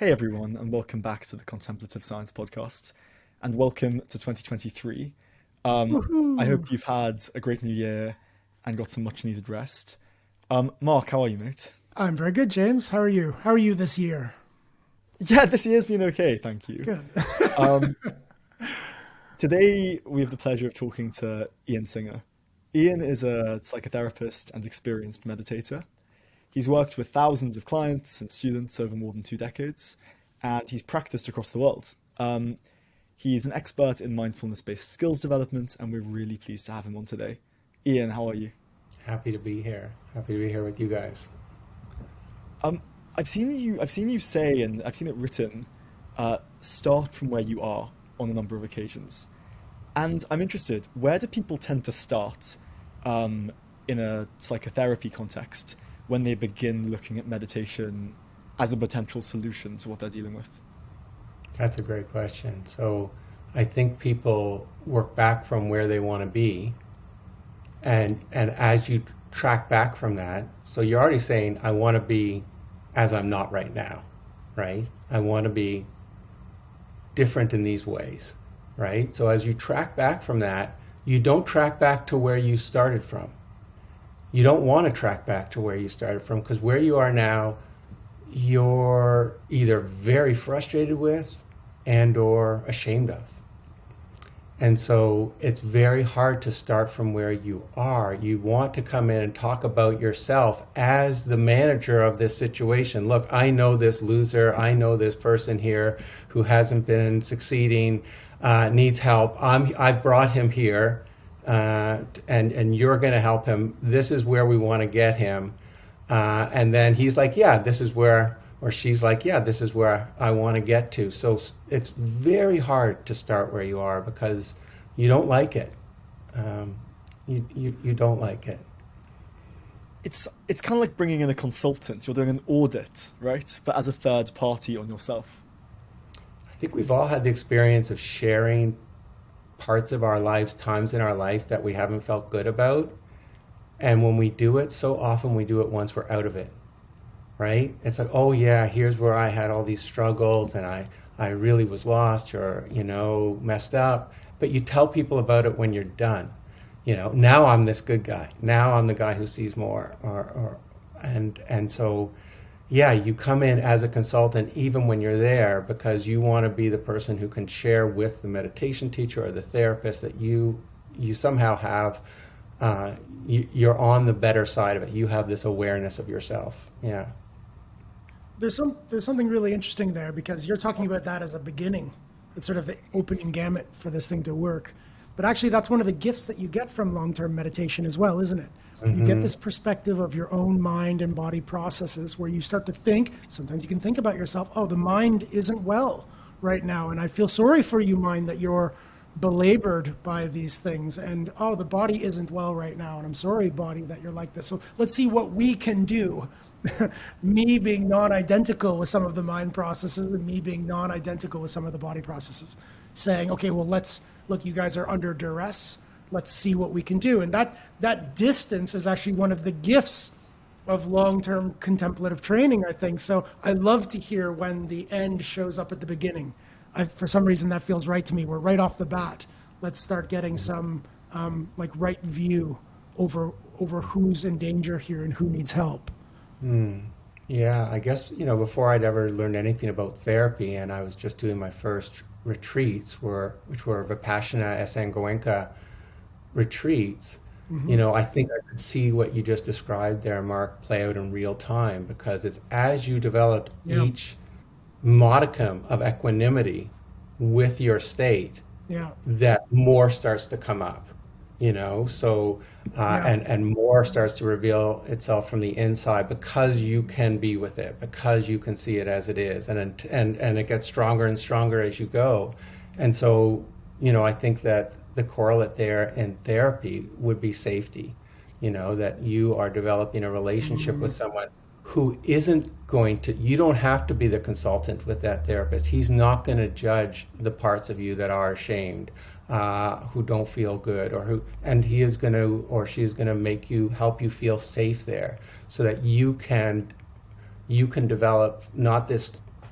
Hey everyone, and welcome back to the Contemplative Science Podcast, and welcome to 2023. I Woohoo! hope you've had a great new year and got some much needed rest. Mark, how are you, mate? I'm very good, James. How are you? How are you this year? Yeah, this year's been okay, thank you. Good. Um, Today we have the pleasure of talking to Ian Singer. Ian is a psychotherapist and experienced meditator. He's worked with thousands of clients and students over more than 2 decades, and he's practiced across the world. He's an expert in mindfulness-based skills development, and we're really pleased to have him on today. Ian, how are you? Happy to be here. Happy to be here with you guys. Um, I've seen you say, and I've seen it written, start from where you are on a number of occasions. And I'm interested, where do people tend to start um, in a psychotherapy context when they begin looking at meditation as a potential solution to what they're dealing with? That's a great question. So I think people work back from where they want to be, and as you track back from that, so you're already saying I want to be as I'm not right now, right? I want to be different in these ways, right? So as you track back from that, you don't track back to where you started from. You don't want to track back to where you started from because where you are now, you're either very frustrated with and or ashamed of. And so it's very hard to start from where you are. You want to come in and talk about yourself as the manager of this situation. Look, I know this loser. I know this person here who hasn't been succeeding, needs help. I've brought him here, and you're going to help him. This is where we want to get him. And then he's like, yeah, this is where, or she's like, yeah, this is where I want to get to. So it's very hard to start where you are because you don't like it. You don't like it. It's kind of like bringing in a consultant. You're doing an audit, right? But as a third party on yourself. I think we've all had the experience of sharing parts of our lives, times in our life that we haven't felt good about. And when we do it, so often we do it once we're out of it, right? It's like, oh yeah, here's where I had all these struggles and I really was lost or, messed up. But you tell people about it when you're done. Now I'm this good guy. Now I'm the guy who sees more. And so, yeah, you come in as a consultant even when you're there because you want to be the person who can share with the meditation teacher or the therapist that you somehow have you're on the better side of it. You have this awareness of yourself. Yeah. There's something really interesting there because you're talking about that as a beginning. It's sort of the opening gamut for this thing to work. But actually, that's one of the gifts that you get from long-term meditation as well, isn't it? You get Hmm. this perspective of your own mind and body processes where you start to think. Sometimes you can think about yourself, oh, the mind isn't well right now. And I feel sorry for you, mind, that you're belabored by these things. And oh, the body isn't well right now. And I'm sorry, body, that you're like this. So let's see what we can do. Me being non-identical with some of the mind processes and me being non-identical with some of the body processes, saying, okay, well, let's look, you guys are under duress, let's see what we can do. And that distance is actually one of the gifts of long-term contemplative training, I think. So I love to hear when the end shows up at the beginning. For some reason that feels right to me. We're right off the bat, let's start getting some like right view over who's in danger here and who needs help. Yeah, I guess, before I'd ever learned anything about therapy, and I was just doing my first retreats, which were Vipassana Asangoenka retreats, I think I could see what you just described there, Mark, play out in real time because it's as you develop Yeah, each modicum of equanimity with your state yeah, that more starts to come up, so yeah. and more starts to reveal itself from the inside because you can be with it, because you can see it as it is, and it gets stronger and stronger as you go. And so, I think that the correlate there in therapy would be safety, that you are developing a relationship with Mm, someone who isn't going to, you don't have to be the consultant with that therapist. He's not going to judge the parts of you that are ashamed, who don't feel good, and he is going to, or she is going to help you feel safe there so that you can develop not this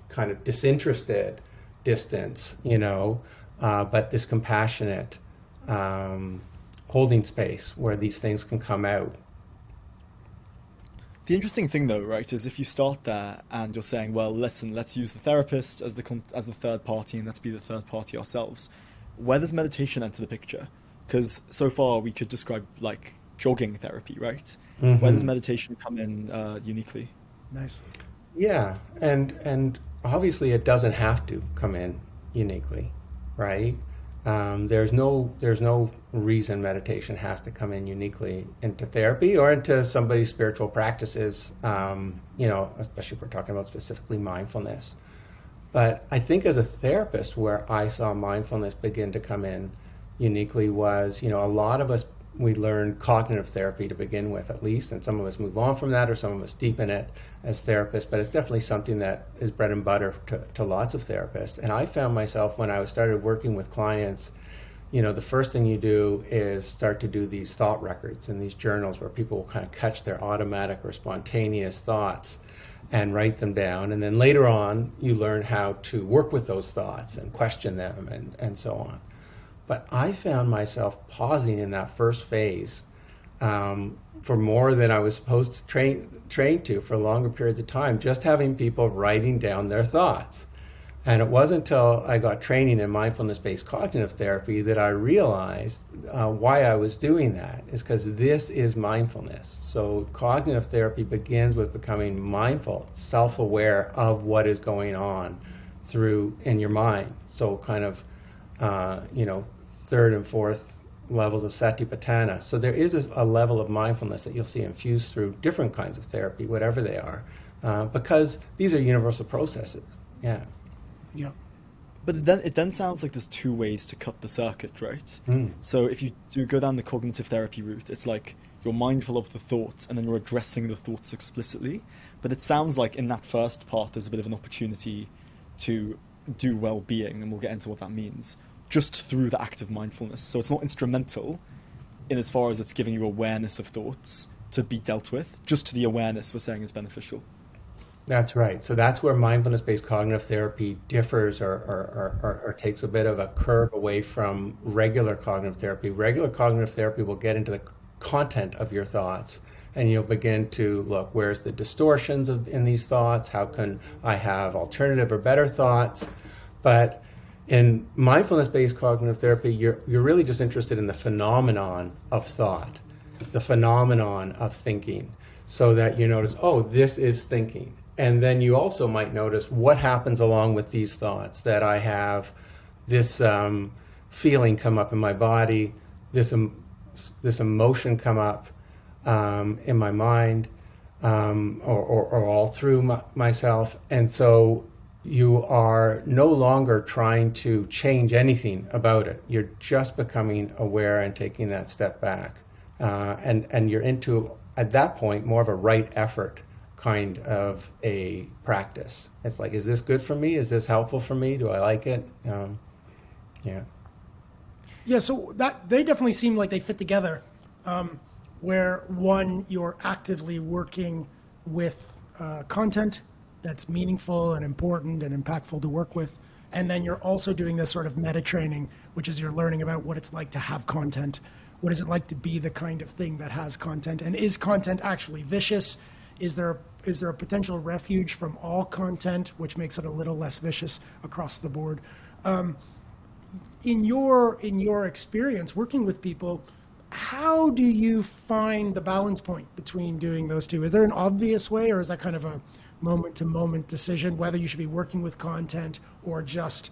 kind of disinterested distance, but this compassionate holding space where these things can come out. The interesting thing, though, right, is if you start there and you're saying, well, listen, let's use the therapist as the third party, and let's be the third party ourselves. Where does meditation enter the picture? Because so far we could describe like jogging therapy, right? Where does meditation come in uniquely? Nice. Yeah, and obviously it doesn't have to come in uniquely, right? There's no reason meditation has to come in uniquely into therapy or into somebody's spiritual practices, especially if we're talking about specifically mindfulness. But I think as a therapist, where I saw mindfulness begin to come in uniquely was, a lot of us, we learned cognitive therapy to begin with, at least, and some of us move on from that, or some of us deepen it as therapists, but it's definitely something that is bread and butter to lots of therapists. And I found myself, when I started working with clients, the first thing you do is start to do these thought records and these journals where people will kind of catch their automatic or spontaneous thoughts and write them down. And then later on, you learn how to work with those thoughts and question them and so on. But I found myself pausing in that first phase for more than I was supposed to train to for longer periods of time, just having people writing down their thoughts. And it wasn't until I got training in mindfulness-based cognitive therapy that I realized why I was doing that is because this is mindfulness. So cognitive therapy begins with becoming mindful, self-aware of what is going on in your mind. So kind of, third and fourth levels of satipatthana. So there is a level of mindfulness that you'll see infused through different kinds of therapy, whatever they are, because these are universal processes. Yeah. Yeah. But it then sounds like there's two ways to cut the circuit, right? So if you do go down the cognitive therapy route, it's like you're mindful of the thoughts and then you're addressing the thoughts explicitly. But it sounds like in that first part, there's a bit of an opportunity to do well-being, and we'll get into what that means, just through the act of mindfulness. So it's not instrumental in as far as it's giving you awareness of thoughts to be dealt with. Just the awareness we're saying is beneficial. That's right. So that's where mindfulness-based cognitive therapy differs or takes a bit of a curve away from regular cognitive therapy. Regular cognitive therapy will get into the content of your thoughts, and you'll begin to look, where's the distortions in these thoughts? How can I have alternative or better thoughts? But in mindfulness-based cognitive therapy, you're really just interested in the phenomenon of thought, the phenomenon of thinking, so that you notice, oh, this is thinking. And then you also might notice what happens along with these thoughts, that I have this feeling come up in my body, this emotion come up in my mind, or all through myself. And so you are no longer trying to change anything about it. You're just becoming aware and taking that step back. And you're into, at that point, more of a right effort kind of a practice. It's like, is this good for me? Is this helpful for me? Do I like it? Yeah. Yeah, so that they definitely seem like they fit together, where one, you're actively working with content that's meaningful and important and impactful to work with. And then you're also doing this sort of meta training, which is you're learning about what it's like to have content. What is it like to be the kind of thing that has content? And is content actually vicious? Is there a potential refuge from all content, which makes it a little less vicious across the board? In your experience working with people, how do you find the balance point between doing those two? Is there an obvious way, or is that kind of a moment-to-moment decision, whether you should be working with content or just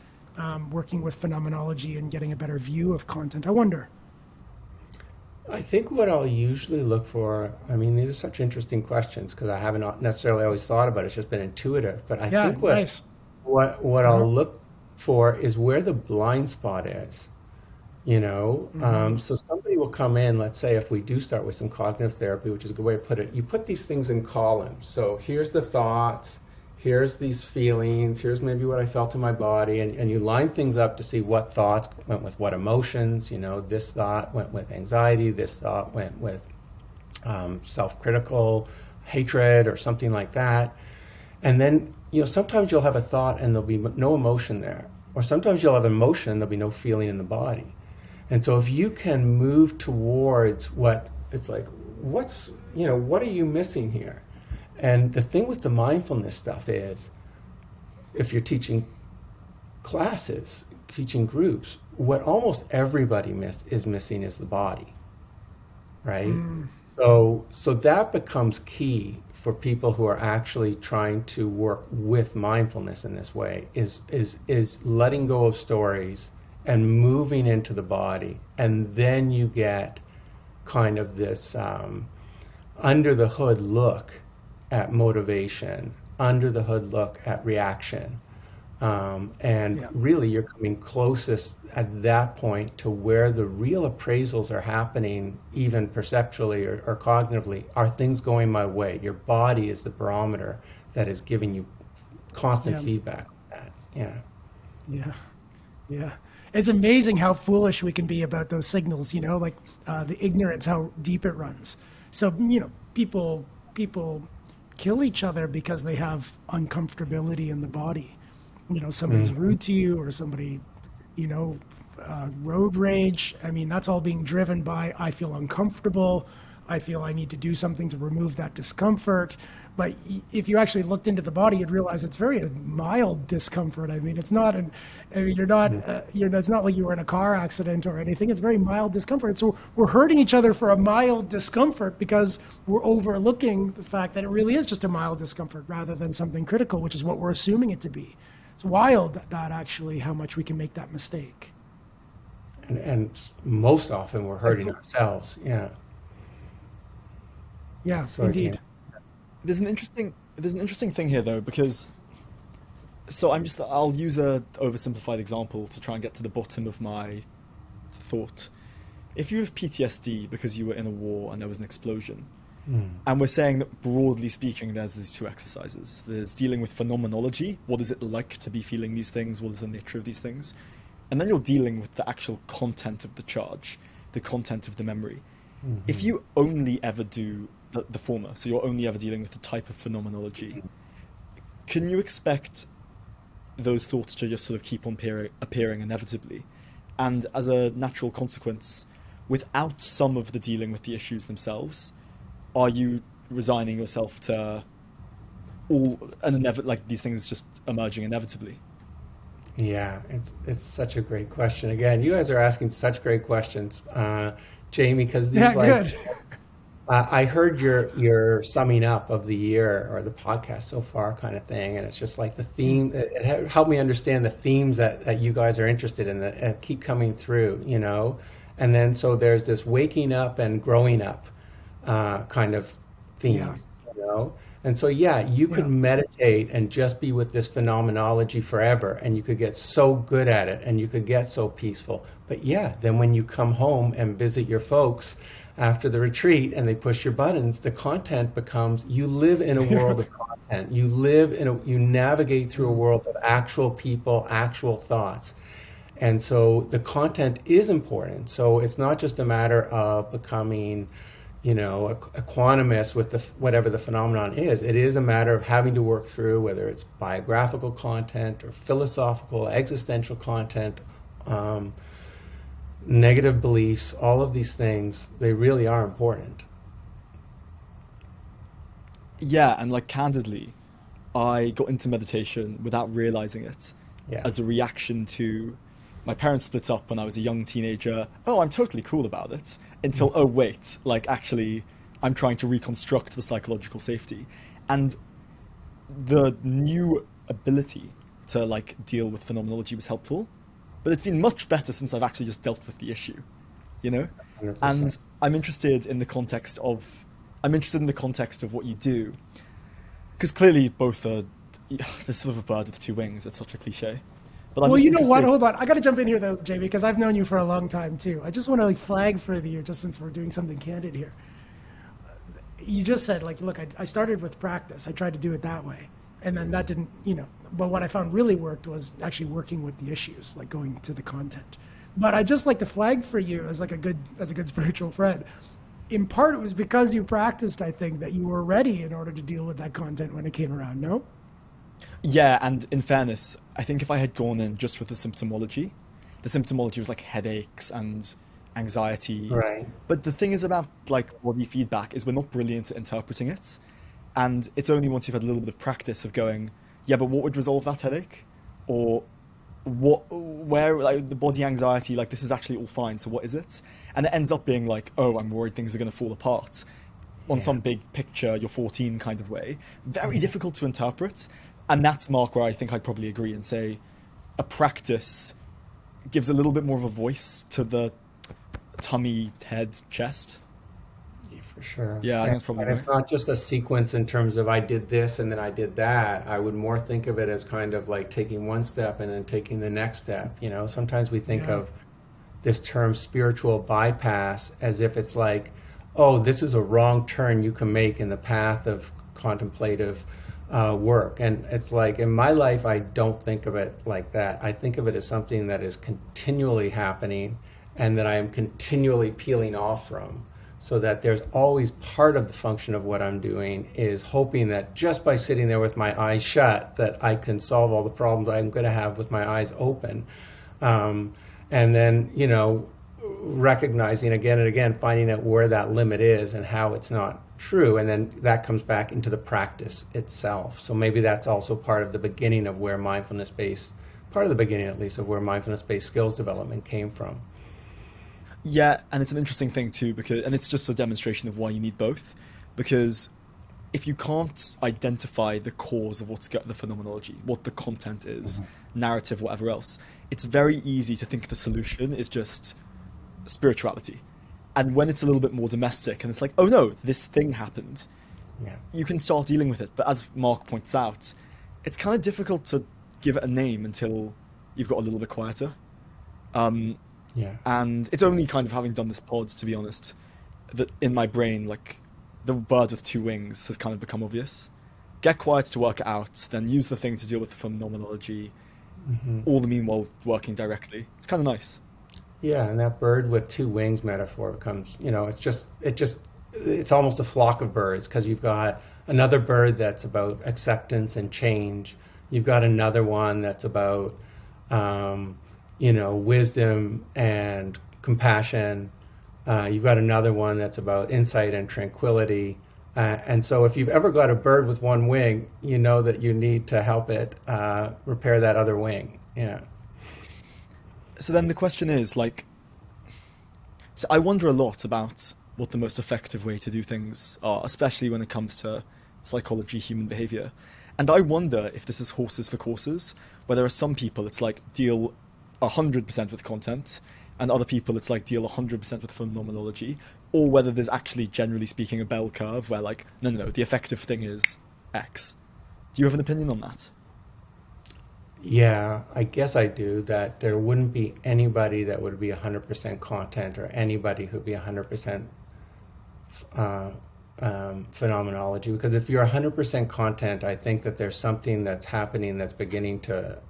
working with phenomenology and getting a better view of content? I wonder. I think what I'll usually look for, these are such interesting questions because I haven't necessarily always thought about it. It's just been intuitive. But I think nice. what I'll look for is where the blind spot is. So somebody will come in, let's say if we do start with some cognitive therapy, which is a good way to put it, you put these things in columns. So here's the thoughts, here's these feelings, here's maybe what I felt in my body, and you line things up to see what thoughts went with what emotions. This thought went with anxiety, this thought went with self-critical hatred or something like that. And then sometimes you'll have a thought and there'll be no emotion there, or sometimes you'll have emotion and there'll be no feeling in the body. And so if you can move towards what it's like, what are you missing here? And the thing with the mindfulness stuff is, if you're teaching classes, teaching groups, what almost everybody is missing is the body, right? So that becomes key for people who are actually trying to work with mindfulness in this way, is letting go of stories and moving into the body, and then you get kind of this under the hood look at motivation, under the hood look at reaction. And Yeah. really, you're coming closest at that point to where the real appraisals are happening, even perceptually or cognitively. Are things going my way? Your body is the barometer that is giving you constant Yeah. feedback on that. Yeah. Yeah. Yeah. It's amazing how foolish we can be about those signals, like the ignorance, how deep it runs. So, people kill each other because they have uncomfortability in the body. Somebody's rude to you, or somebody, you know, road rage. I mean, that's all being driven by, I feel uncomfortable. I feel I need to do something to remove that discomfort. But if you actually looked into the body, you'd realize it's very mild discomfort. I mean, it's not I mean, it's not like you were in a car accident or anything. It's very mild discomfort. So we're hurting each other for a mild discomfort because we're overlooking the fact that it really is just a mild discomfort rather than something critical, which is what we're assuming it to be. It's wild that actually how much we can make that mistake. And most often we're That's hurting ourselves. Yeah. Yeah, Sorry, Ken. indeed. there's an interesting thing here though, because I'll use a oversimplified example to try and get to the bottom of my thought. If you have PTSD because you were in a war and there was an explosion, and we're saying that broadly speaking, there's these two exercises. There's dealing with phenomenology. What is it like to be feeling these things? What is the nature of these things? And then you're dealing with the actual content of the charge, the content of the memory. If you only ever do the former, so you're only ever dealing with the type of phenomenology, can you expect those thoughts to just sort of keep on appearing inevitably? And as a natural consequence, without some of the dealing with the issues themselves, are you resigning yourself to like these things just emerging inevitably? Yeah, it's such a great question. Again, you guys are asking such great questions, Jamie, because Yeah, these like good. I heard your summing up of the year or the podcast so far kind of thing, and it's just like the theme. It helped me understand the themes that you guys are interested in that keep coming through, and then so there's this waking up and growing up kind of Yeah, theme, you know. And so, yeah, you could yeah, meditate and just be with this phenomenology forever, and you could get so good at it, and you could get so peaceful. But yeah, then when you come home and visit your folks after the retreat and they push your buttons, the content becomes, you live in a world of content. You navigate through a world of actual people, actual thoughts. And so the content is important. So it's not just a matter of becoming, a quantumist with whatever the phenomenon is. It is a matter of having to work through whether it's biographical content or philosophical, existential content, negative beliefs, all of these things, they really are important. Yeah, and like candidly, I got into meditation without realizing it Yeah. as a reaction to my parents split up when I was a young teenager. Oh, I'm totally cool about it. Until, oh, wait, like actually, I'm trying to reconstruct the psychological safety. And the new ability to like deal with phenomenology was helpful, but it's been much better since I've actually just dealt with the issue, you know? 100%. And I'm interested in the context of what you do, because clearly both are there's sort of a bird with two wings. It's such a cliche, but I'm well, just you know what? interested. Hold on. I got to jump in here, though, Jamie, because I've known you for a long time, too. I just want to like flag for you, just since we're doing something candid here. You just said, like, look, I started with practice. I tried to do it that way. And then that didn't, but what I found really worked was actually working with the issues, like going to the content. But I just like to flag for you as a good spiritual friend. In part, it was because you practiced, I think, that you were ready in order to deal with that content when it came around. No? Yeah, and in fairness, I think if I had gone in just with the symptomology was like headaches and anxiety. Right. But the thing is about like body feedback is we're not brilliant at interpreting it. And it's only once you've had a little bit of practice of going, yeah, but what would resolve that headache? Or where, like, the body anxiety, like, this is actually all fine, so what is it? And it ends up being like, oh, I'm worried things are going to fall apart on Yeah. some big picture, you're 14 kind of way. Very difficult to interpret. And that's, Mark, where I think I'd probably agree and say a practice gives a little bit more of a voice to the tummy, head, chest. Yeah, for sure. Yeah, I think that's probably And it's right. not just a sequence in terms of I did this and then I did that. I would more think of it as kind of like taking one step and then taking the next step. You know, sometimes we think Yeah. of this term spiritual bypass as if it's like, oh, this is a wrong turn you can make in the path of contemplative work. And it's like in my life, I don't think of it like that. I think of it as something that is continually happening and that I am continually peeling off from. So that there's always part of the function of what I'm doing is hoping that just by sitting there with my eyes shut, that I can solve all the problems I'm going to have with my eyes open. Um, and then, you know, recognizing again and again, finding out where that limit is and how it's not true. And then that comes back into the practice itself. So maybe that's also part of the beginning of where mindfulness based, part of the beginning at least, of where mindfulness based skills development came from. Yeah, and it's an interesting thing too, because, and it's just a demonstration of why you need both. Because if you can't identify the cause of the phenomenology, what the content is, narrative, whatever else, it's very easy to think the solution is just spirituality. And when it's a little bit more domestic and it's like, oh no, this thing happened, Yeah. you can start dealing with it. But as Mark points out, it's kind of difficult to give it a name until you've got a little bit quieter. Um, Yeah. and it's only kind of having done this pod, to be honest, that in my brain, like, the bird with two wings has kind of become obvious. Get quiet to work it out, then use the thing to deal with the phenomenology, Hmm. all the meanwhile working directly. It's kind of nice. Yeah, and that bird with two wings metaphor becomes, you know, it's almost a flock of birds because you've got another bird that's about acceptance and change. You've got another one that's about, um, you know, wisdom and compassion. You've got another one that's about insight and tranquility. And so if you've ever got a bird with one wing, you know that you need to help it repair that other wing. Yeah. So then the question is, like, so I wonder a lot about what the most effective way to do things are, especially when it comes to psychology, human behavior. And I wonder if this is horses for courses, where there are some people it's like deal 100% with content, and other people it's like deal 100% with phenomenology, or whether there's actually, generally speaking, a bell curve where, like, no, no, no, the effective thing is X. Do you have an opinion on that? Yeah, I guess I do that there wouldn't be anybody that would be 100% content or anybody who'd be 100% uh, phenomenology. Because if you're 100% content, I think that there's something that's happening that's beginning to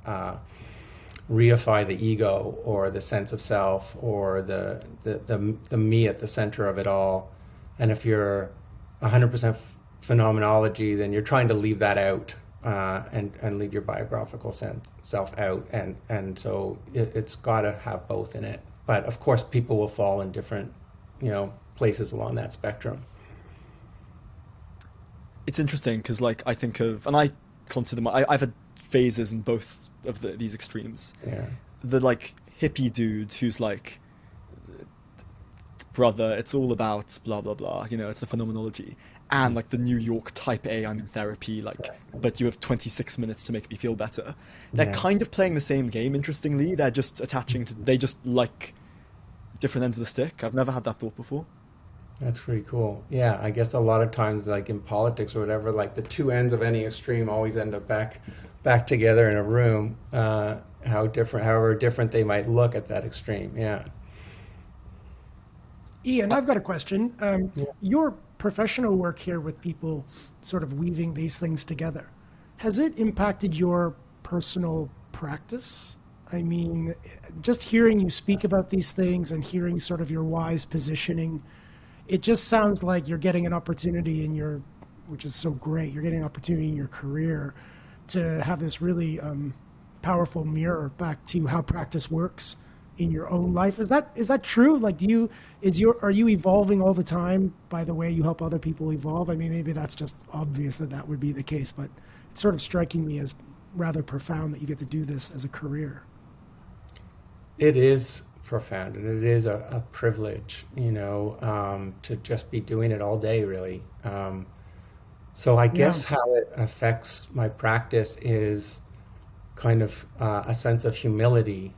reify the ego or the sense of self or the me at the center of it all. And if you're 100% phenomenology, then you're trying to leave that out and leave your biographical self out. And so it's got to have both in it. But of course, people will fall in different, you know, places along that spectrum. It's interesting because, like, I think of, and I consider I've had phases in both of these extremes. Yeah. The, like, hippie dude who's like, brother, it's all about blah blah blah. You know, it's the phenomenology. And like the New York type A, I'm in therapy. Like, but you have 26 minutes to make me feel better. They're Yeah. kind of playing the same game. Interestingly, they're just attaching to. They just like different ends of the stick. I've never had that thought before. That's pretty cool. Yeah, I guess a lot of times, like in politics or whatever, like the two ends of any extreme always end up back together in a room. However different they might look at that extreme. Yeah. Ian, I've got a question. Yeah. Your professional work here with people sort of weaving these things together, has it impacted your personal practice? I mean, just hearing you speak about these things and hearing sort of your wise positioning, it just sounds like you're getting an opportunity in your, which is so great, you're getting an opportunity in your career to have this really powerful mirror back to how practice works in your own life. Is that true? Like, are you evolving all the time by the way you help other people evolve? I mean, maybe that's just obvious that that would be the case, but it's sort of striking me as rather profound that you get to do this as a career. It is profound, and it is a privilege, to just be doing it all day, really. So I Yeah. guess how it affects my practice is kind of a sense of humility.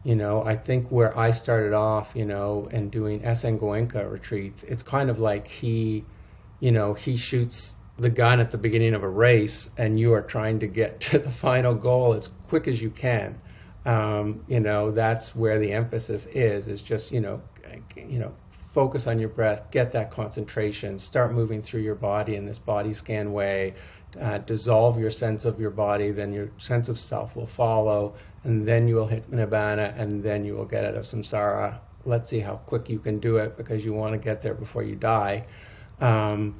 I think where I started off, and doing SN Goenka retreats, it's kind of like he shoots the gun at the beginning of a race, and you are trying to get to the final goal as quick as you can. That's where the emphasis is just, focus on your breath, get that concentration, start moving through your body in this body scan way, dissolve your sense of your body, then your sense of self will follow, and then you will hit nibbana, and then you will get out of samsara. Let's see how quick you can do it, because you want to get there before you die. And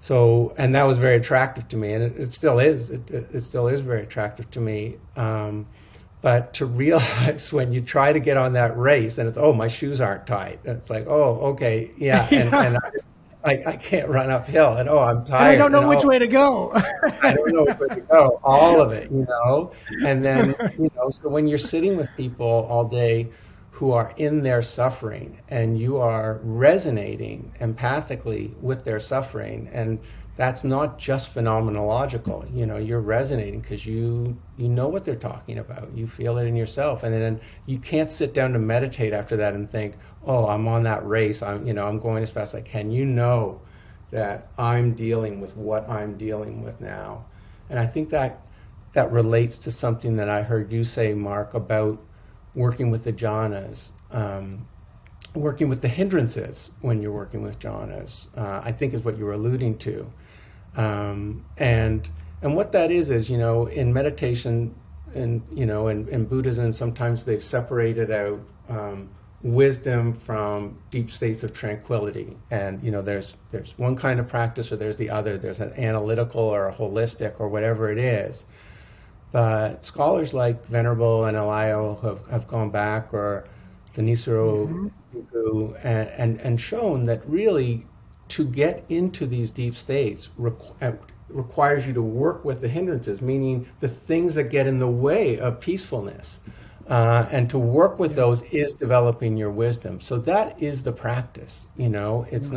that was very attractive to me, and it still is. It still is very attractive to me. But to realize when you try to get on that race and it's, oh, my shoes aren't tight. And it's like, oh, okay, yeah. And Yeah. I can't run uphill. And, oh, I'm And I don't tired. know And, which oh, way to go. I don't know where to go. All of it. And then, so when you're sitting with people all day who are in their suffering, and you are resonating empathically with their suffering, and that's not just phenomenological. You're resonating because you know what they're talking about. You feel it in yourself, and then you can't sit down to meditate after that and think, oh, I'm on that race. I'm going as fast as I can. That I'm dealing with what I'm dealing with now. And I think that relates to something that I heard you say, Mark, about working with the jhanas, working with the hindrances when you're working with jhanas, I think is what you were alluding to. And what that is, in meditation and, in Buddhism, sometimes they've separated out wisdom from deep states of tranquility. And, there's one kind of practice, or there's the other. There's an analytical or a holistic or whatever it is. But scholars like Venerable and Elayo have gone back, or Hmm. Zanisaro and shown that really to get into these deep states requires you to work with the hindrances, meaning the things that get in the way of peacefulness. And to work with Yeah. those is developing your wisdom. So that is the practice, It's Yeah.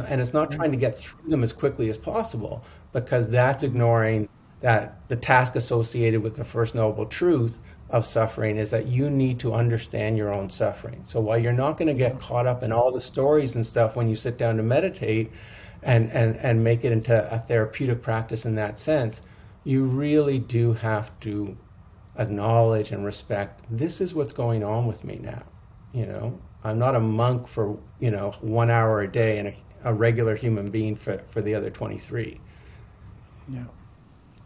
not, and it's not Yeah. trying to get through them as quickly as possible, because that's ignoring that the task associated with the first noble truth of suffering is that you need to understand your own suffering. So while you're not going to get Yeah. caught up in all the stories and stuff when you sit down to meditate and make it into a therapeutic practice in that sense, you really do have to acknowledge and respect, this is what's going on with me now. I'm not a monk for 1 hour a day, and a regular human being for the other 23. Yeah.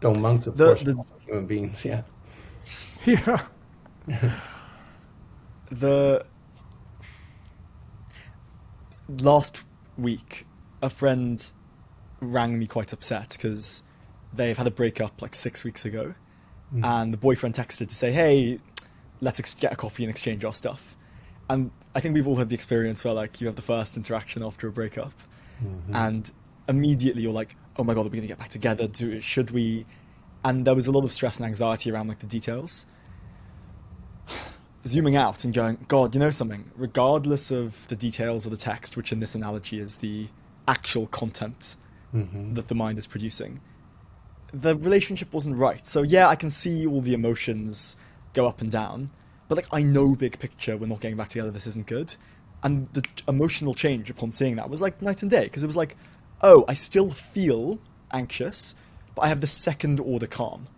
Though monks, of The course, are the also human beings. Yeah. Yeah. the last week, a friend rang me quite upset because they've had a breakup like 6 weeks ago, and the boyfriend texted to say, "Hey, let's get a coffee and exchange our stuff." And I think we've all had the experience where like you have the first interaction after a breakup, and immediately you're like, "Oh my god, are we gonna get back together? Should we?" And there was a lot of stress and anxiety around like the details. Zooming out and going, God, you know something? Regardless of the details of the text, which in this analogy is the actual content that the mind is producing, the relationship wasn't right. So yeah, I can see all the emotions go up and down, but like I know big picture, we're not getting back together. This isn't good. And the emotional change upon seeing that was like night and day, because it was like, oh, I still feel anxious, but I have the second order calm.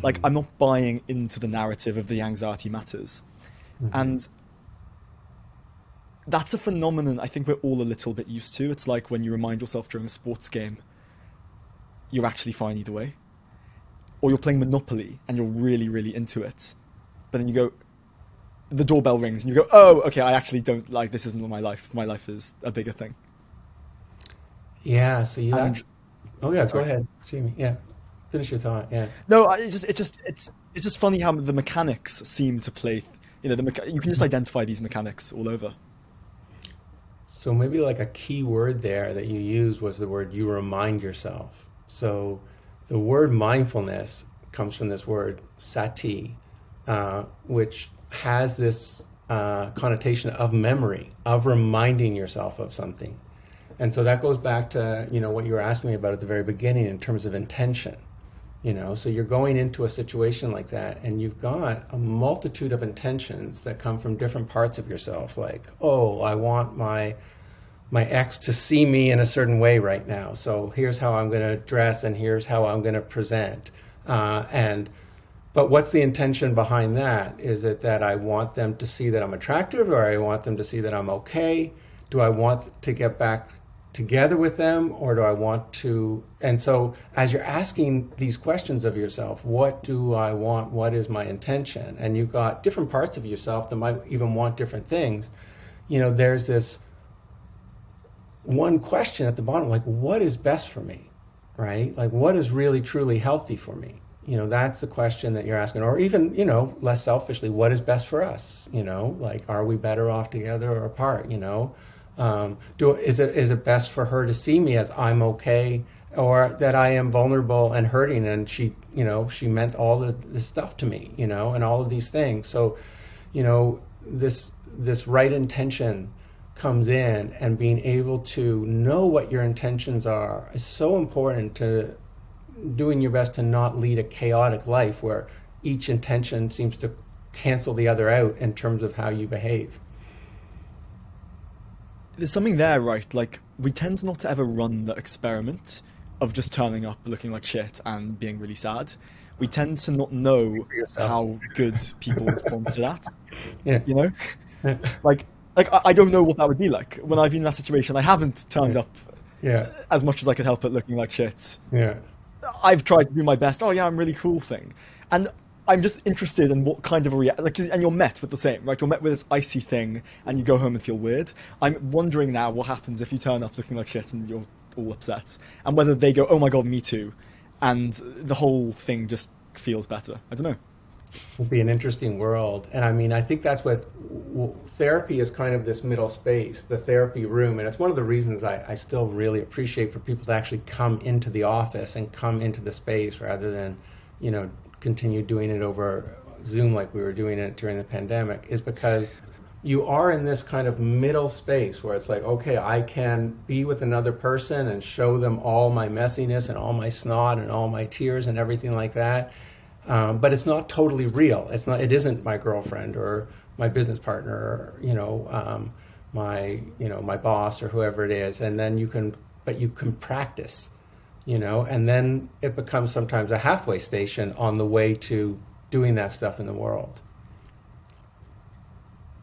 Like I'm not buying into the narrative of the anxiety matters. And that's a phenomenon I think we're all a little bit used to. It's like when you remind yourself during a sports game, you're actually fine either way. Or you're playing Monopoly and you're really, really into it. But then you go, the doorbell rings and you go, oh, okay, I actually don't like this, isn't my life. My life is a bigger thing. Yeah. So you And act. Oh yeah. Go sorry. ahead, Jamie. Yeah. Finish your thought. Yeah. No, it's just funny how the mechanics seem to play. You know, you can just identify these mechanics all over. So maybe like a key word there that you used was the word you remind yourself. So the word mindfulness comes from this word sati, which has this connotation of memory, of reminding yourself of something. And so that goes back to, what you were asking me about at the very beginning in terms of intention. So you're going into a situation like that and you've got a multitude of intentions that come from different parts of yourself, like, oh, I want my ex to see me in a certain way right now, so here's how I'm going to dress and here's how I'm going to present. But what's the intention behind that? Is it that I want them to see that I'm attractive, or I want them to see that I'm okay? Do I want to get back together with them, or do I want to? And so as you're asking these questions of yourself, what do I want? What is my intention? And you've got different parts of yourself that might even want different things. There's this one question at the bottom, like, what is best for me, right? Like, what is really, truly healthy for me? That's the question that you're asking. Or even, less selfishly, what is best for us? Like, are we better off together or apart? Is it best for her to see me as I'm okay, or that I am vulnerable and hurting, and she meant all of this stuff to me, and all of these things. So, this right intention comes in, and being able to know what your intentions are is so important to doing your best to not lead a chaotic life where each intention seems to cancel the other out in terms of how you behave. There's something there, right? Like, we tend not to ever run the experiment of just turning up looking like shit and being really sad. We tend to not know how good people respond to that. Yeah. You know, like I don't know what that would be like when I've been in that situation. I haven't turned up Yeah. as much as I could help it looking like shit. Yeah. I've tried to do my best. Oh yeah, I'm really cool thing, and I'm just interested in what kind of a reaction. Like, and you're met with the same, right? You're met with this icy thing, and you go home and feel weird. I'm wondering now what happens if you turn up looking like shit and you're all upset, and whether they go, "Oh my god, me too," and the whole thing just feels better. I don't know. It'll be an interesting world. And I mean, I think that's what therapy is, kind of this middle space, the therapy room. And it's one of the reasons I still really appreciate for people to actually come into the office and come into the space rather than, continue doing it over Zoom like we were doing it during the pandemic, is because you are in this kind of middle space where it's like, okay, I can be with another person and show them all my messiness and all my snot and all my tears and everything like that. But it's not totally real. It isn't my girlfriend or my business partner or, my boss or whoever it is. And then you can practice, and then it becomes sometimes a halfway station on the way to doing that stuff in the world.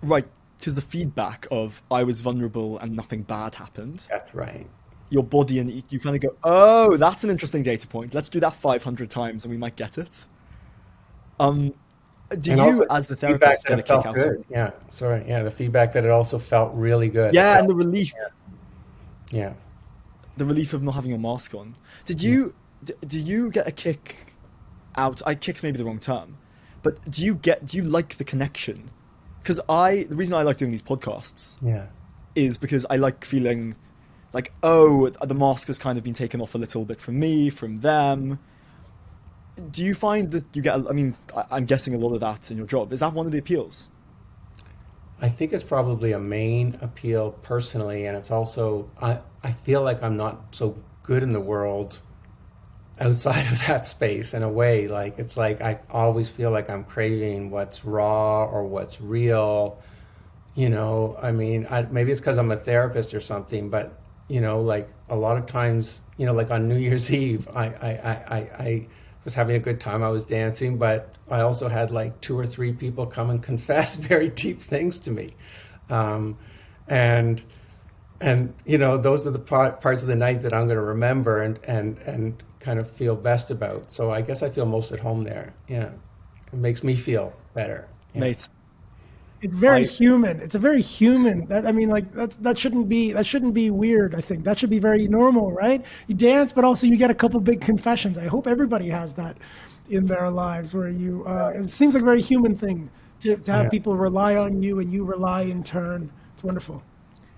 Right, because the feedback of I was vulnerable and nothing bad happened. That's right. Your body, and you kind of go, oh, that's an interesting data point. Let's do that 500 times and we might get it. Do And you, also as the feedback therapist, that get a it kick felt out good. of? Yeah. Sorry. Yeah. The feedback that it also felt really good. Yeah, and the relief, Yeah. the relief of not having a mask on. Do you get a kick out? Kick's maybe the wrong term, but do you like the connection? Because the reason I like doing these podcasts Yeah. is because I like feeling like, oh, the mask has kind of been taken off a little bit from me, from them. Do you find that you get, I mean, I'm guessing a lot of that in your job. Is that one of the appeals? I think it's probably a main appeal personally, and it's also I feel like I'm not so good in the world outside of that space in a way. Like, it's like I always feel like I'm craving what's raw or what's real. I mean, maybe it's because I'm a therapist or something, but like a lot of times, like on New Year's Eve, I was having a good time. I was dancing, but I also had like 2 or 3 people come and confess very deep things to me. And those are the parts of the night that I'm going to remember and kind of feel best about. So I guess I feel most at home there. Yeah. It makes me feel better. Yeah. Mate, It's very I human. It's a very human. I mean, like that shouldn't be weird. I think that should be very normal, right? You dance, but also you get a couple big confessions. I hope everybody has that in their lives, where you. It seems like a very human thing to have Yeah. people rely on you and you rely in turn. It's wonderful.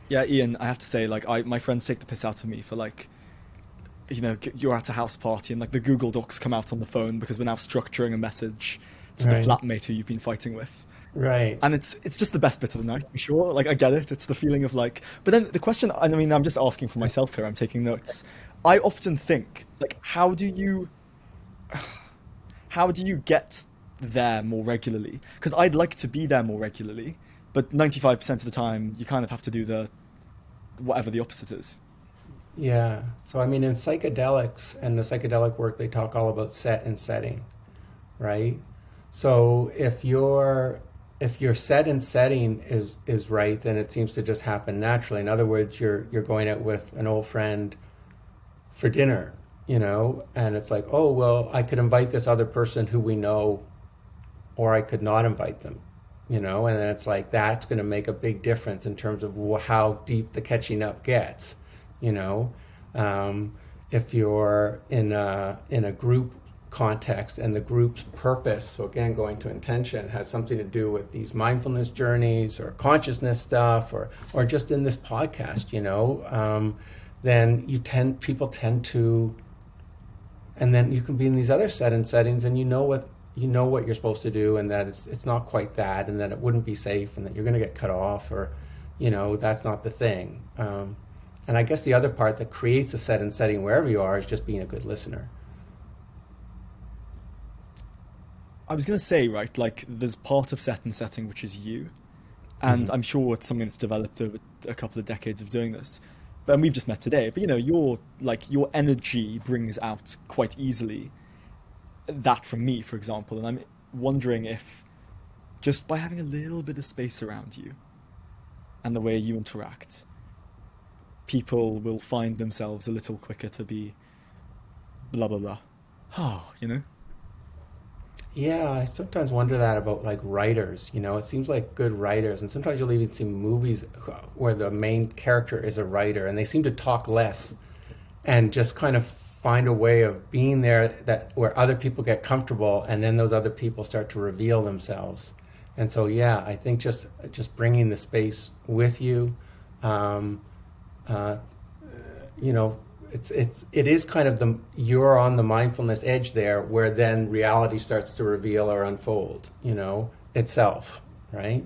Yeah, Ian, I have to say, like, I my friends take the piss out of me for like, you're at a house party and like the Google Docs come out on the phone because we're now structuring a message to the Right. flatmate who you've been fighting with. Right. And it's just the best bit of the night, for sure. Like I get it. It's the feeling of like, but then the question, I mean, I'm just asking for myself here. I'm taking notes. I often think, like, how do you get there more regularly? Because I'd like to be there more regularly, but 95% of the time, you kind of have to do the whatever the opposite is. Yeah. So I mean, in psychedelics and the psychedelic work, they talk all about set and setting, right? So if your set and setting is right, then it seems to just happen naturally. In other words, you're going out with an old friend for dinner, and it's like, oh well, I could invite this other person who we know, or I could not invite them, and it's like that's going to make a big difference in terms of how deep the catching up gets, you know. Um, if you're in a group context and the group's purpose, so again, going to intention, has something to do with these mindfulness journeys or consciousness stuff, or just in this podcast, then people tend to, and then you can be in these other settings and you know what you're supposed to do, and that it's not quite that, and that it wouldn't be safe, and that you're going to get cut off, or that's not the thing. And I guess the other part that creates a set and setting wherever you are is just being a good listener. I was gonna say, right, like there's part of set and setting which is you, and Hmm. I'm sure it's something that's developed over a couple of decades of doing this. But and we've just met today. But your energy brings out quite easily that from me, for example. And I'm wondering if just by having a little bit of space around you and the way you interact, people will find themselves a little quicker to be blah blah blah. Oh, you know? Yeah, I sometimes wonder that about like writers. It seems like good writers, and sometimes you'll even see movies where the main character is a writer, and they seem to talk less and just kind of find a way of being there that where other people get comfortable, and then those other people start to reveal themselves. And so, yeah, I think just bringing the space with you, um, uh, you know, it is kind of you're on the mindfulness edge there, where then reality starts to reveal or unfold, itself, right?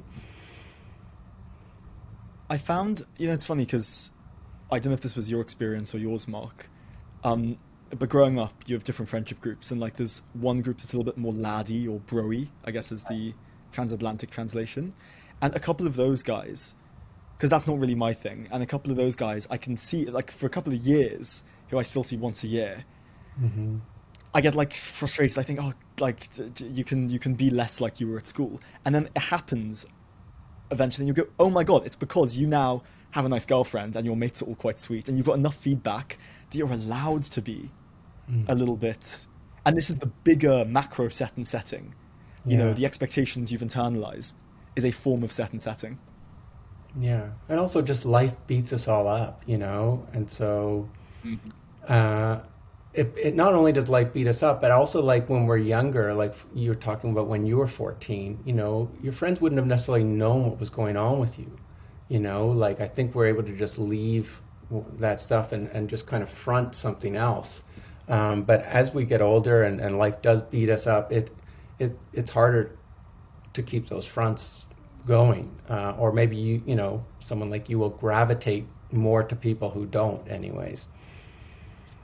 I found, it's funny because I don't know if this was your experience or yours, Mark. But growing up, you have different friendship groups, and like there's one group that's a little bit more laddie or broy, I guess is the transatlantic translation, and a couple of those guys, because that's not really my thing, and a couple of those guys I can see like for a couple of years, who I still see once a year. Hmm. I get like frustrated. I think, oh, like you can be less like you were at school, and then it happens eventually, and you go, oh my god, it's because you now have a nice girlfriend and your mates are all quite sweet, and you've got enough feedback that you're allowed to be a little bit. And this is the bigger macro set and setting. Yeah. The expectations you've internalized is a form of set and setting. Yeah. And also just life beats us all up, and so Mhm. uh, it not only does life beat us up, but also like when we're younger, like you were talking about when you were 14, your friends wouldn't have necessarily known what was going on with you. Like I think we're able to just leave that stuff and just kind of front something else. But as we get older and life does beat us up, it's harder to keep those fronts going. Or maybe someone like you will gravitate more to people who don't anyways.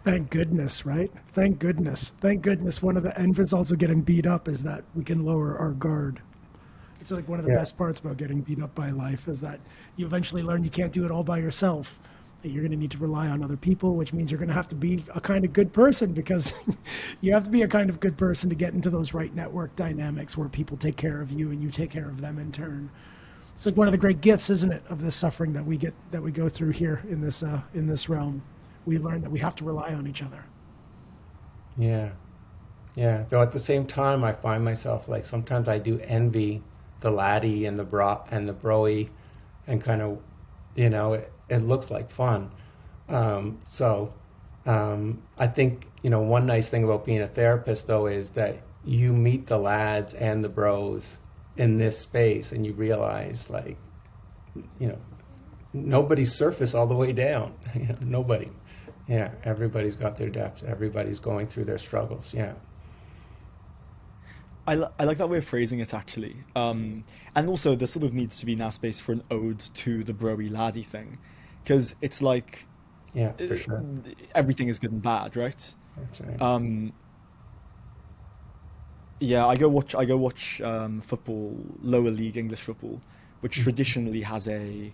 Thank goodness, right? Thank goodness. Thank goodness. One of the end results of getting beat up is that we can lower our guard. It's like one of the Yeah. best parts about getting beat up by life is that you eventually learn you can't do it all by yourself. That you're going to need to rely on other people, which means you're going to have to be a kind of good person because you have to be a kind of good person to get into those right network dynamics where people take care of you and you take care of them in turn. It's like one of the great gifts, isn't it, of the suffering that we go through here in this realm. We learn that we have to rely on each other. Yeah. Yeah. Though at the same time, I find myself like sometimes I do envy the laddie and the broy, and kind of, it looks like fun. I think, one nice thing about being a therapist, though, is that you meet the lads and the bros in this space, and you realize, like, nobody's surface all the way down. Nobody. Yeah, everybody's got their depths. Everybody's going through their struggles. Yeah. I like that way of phrasing it actually. And also there sort of needs to be now space for an ode to the broy laddie thing, because it's like Yeah, for sure. everything is good and bad, right? That's right. Yeah, I go watch football, lower league English football, which traditionally has a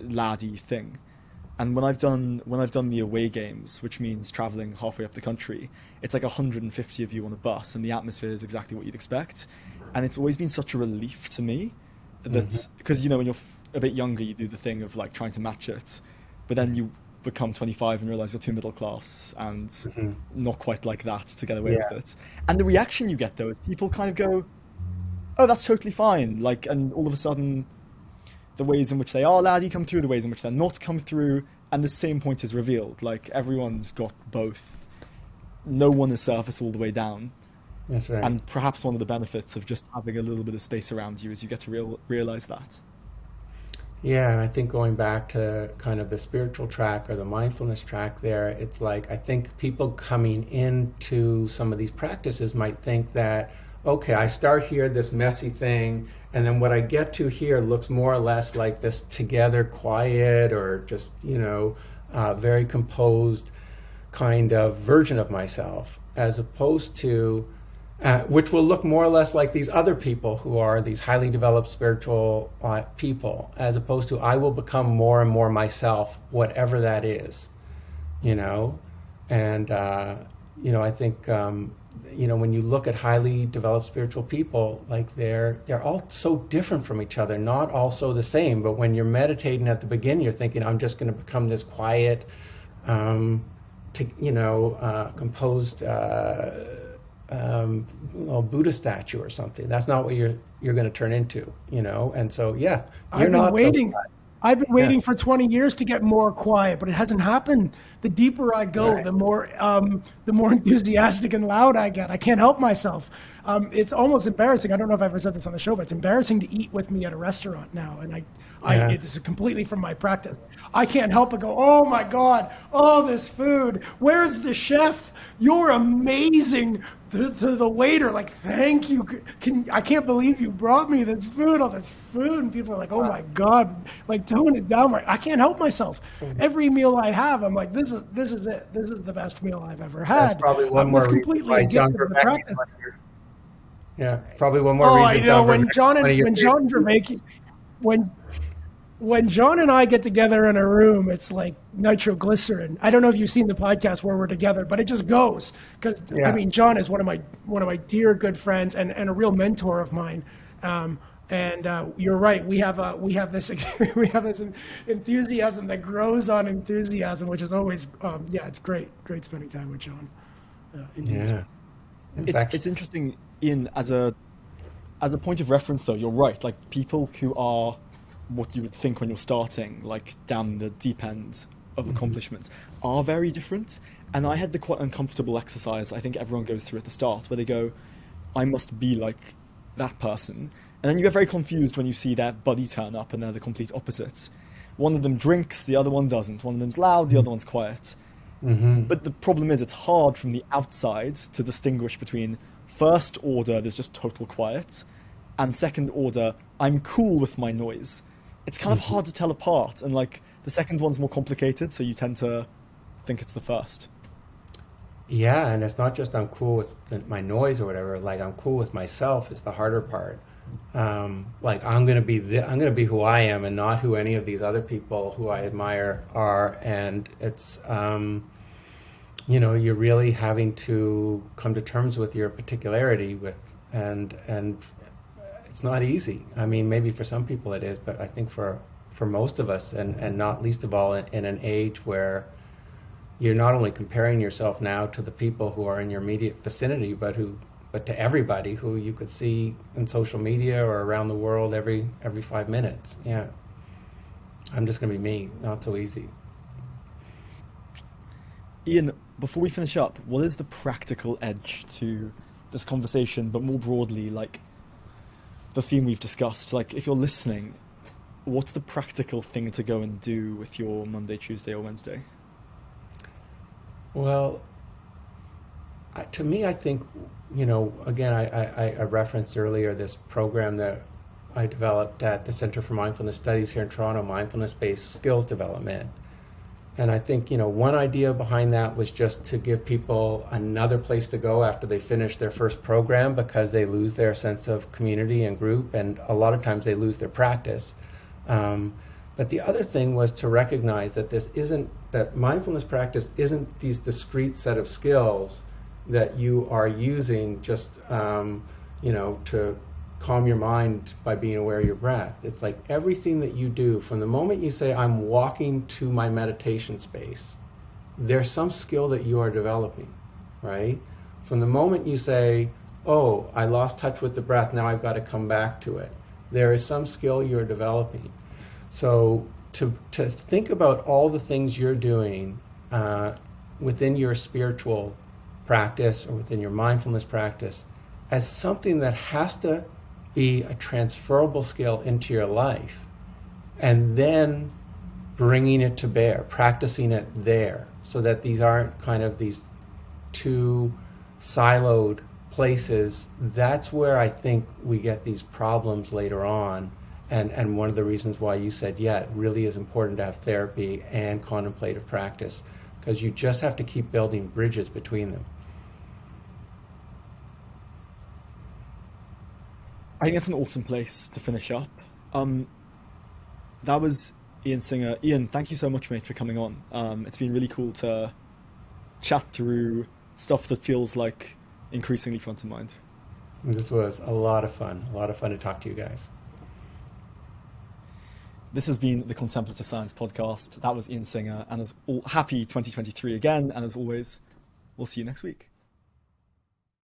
laddie thing. And when I've done the away games, which means traveling halfway up the country, it's like 150 of you on a bus, and the atmosphere is exactly what you'd expect. And it's always been such a relief to me that, because when you're a bit younger, you do the thing of like trying to match it, but then you become 25 and realize you're too middle class and not quite like that to get away Yeah. with it. And the reaction you get though is people kind of go, "Oh, that's totally fine." Like, and all of a sudden, the ways in which they are laddie come through, the ways in which they're not come through, and the same point is revealed. Like, everyone's got both. No one is surface all the way down. That's right. And perhaps one of the benefits of just having a little bit of space around you is you get to realize that. Yeah, and I think going back to kind of the spiritual track or the mindfulness track there, it's like I think people coming into some of these practices might think that, okay, I start here, this messy thing, and then what I get to here looks more or less like this together, quiet, or just, very composed kind of version of myself, as opposed to which will look more or less like these other people who are these highly developed spiritual people, as opposed to I will become more and more myself, whatever that is, and I think when you look at highly developed spiritual people, like they're all so different from each other, not all so the same. But when you're meditating at the beginning, you're thinking, I'm just going to become this quiet, composed little Buddha statue or something. That's not what you're going to turn into, And so, yeah, you're I've been not. waiting. I've been Yeah, waiting for 20 years to get more quiet, but it hasn't happened. The deeper I go, right. the more enthusiastic and loud I get. I can't help myself. It's almost embarrassing. I don't know if I've ever said this on the show, but it's embarrassing to eat with me at a restaurant now. And Yeah. this is completely from my practice. I can't help but go, oh my God, oh, this food. Where's the chef? You're amazing. To the waiter, like, thank you. I can't believe you brought me this food, all this food. And people are like, oh my God, like tone it down. I can't help myself. Every meal I have, I'm like, this is it. This is the best meal I've ever That's had. probably one That's more reason completely why a gift John of the Vervaeke is practice. one of your. Yeah, probably one more Oh, I reason know John Vervaeke is one of your when favorite John people. Vervaeke, when when John and I get together in a room, it's like nitroglycerin. I don't know if you've seen the podcast where we're together, but it just goes because I Yeah. mean, John is one of my dear good friends and a real mentor of mine. And you're right. We have this we have this enthusiasm that grows on enthusiasm, which is always yeah, it's great spending time with John. Indeed. Yeah. In It's fact, it's interesting, Ian, as a point of reference though, you're right. Like people who are what you would think when you're starting, like down the deep end of accomplishment, are very different. And I had the quite uncomfortable exercise I think everyone goes through at the start, where they go, I must be like that person. And then you get very confused when you see their buddy turn up and they're the complete opposites. One of them drinks, the other one doesn't. One of them's loud, the other one's quiet. But the problem is it's hard from the outside to distinguish between first order, there's just total quiet, and second order, I'm cool with my noise. It's kind of hard to tell apart, and like the second one's more complicated, so you tend to think it's the first. yeah, and it's not just I'm cool with my noise or whatever. Like I'm cool with myself is the harder part. Like I'm gonna be who I am and not who any of these other people who I admire are. And it's you're really having to come to terms with your particularity and it's not easy. I mean, maybe for some people it is, but I think for most of us, and not least of all in an age where you're not only comparing yourself now to the people who are in your immediate vicinity, but who but to everybody who you could see in social media or around the world every 5 minutes. Yeah, I'm just gonna be me. Not so easy. Ian, before we finish up, what is the practical edge to this conversation, but more broadly, like the theme we've discussed? Like, if you're listening, what's the practical thing to go and do with your Monday, Tuesday, or Wednesday? Well, to me, I think, again, I referenced earlier this program that I developed at the Center for Mindfulness Studies here in Toronto, mindfulness-based skills development. And I think, one idea behind that was just to give people another place to go after they finish their first program, because they lose their sense of community and group, and a lot of times they lose their practice. But the other thing was to recognize that that mindfulness practice isn't these discrete set of skills that you are using just, to calm your mind by being aware of your breath. It's like everything that you do from the moment you say, I'm walking to my meditation space, there's some skill that you are developing, right? From the moment you say, oh, I lost touch with the breath, now I've got to come back to it, there is some skill you're developing. So to think about all the things you're doing within your spiritual practice or within your mindfulness practice as something that has to be a transferable skill into your life, and then bringing it to bear, practicing it there, so that these aren't kind of these two siloed places. That's where I think we get these problems later on. And one of the reasons why you said, yeah, it really is important to have therapy and contemplative practice, because you just have to keep building bridges between them. I think it's an awesome place to finish up. Um, that was Ian Singer. Ian, thank you so much, mate, for coming on. It's been really cool to chat through stuff that feels like increasingly front of mind. This was a lot of fun to talk to you guys. This has been the Contemplative Science Podcast. That was Ian Singer, and happy 2023 again. And as always, we'll see you next week.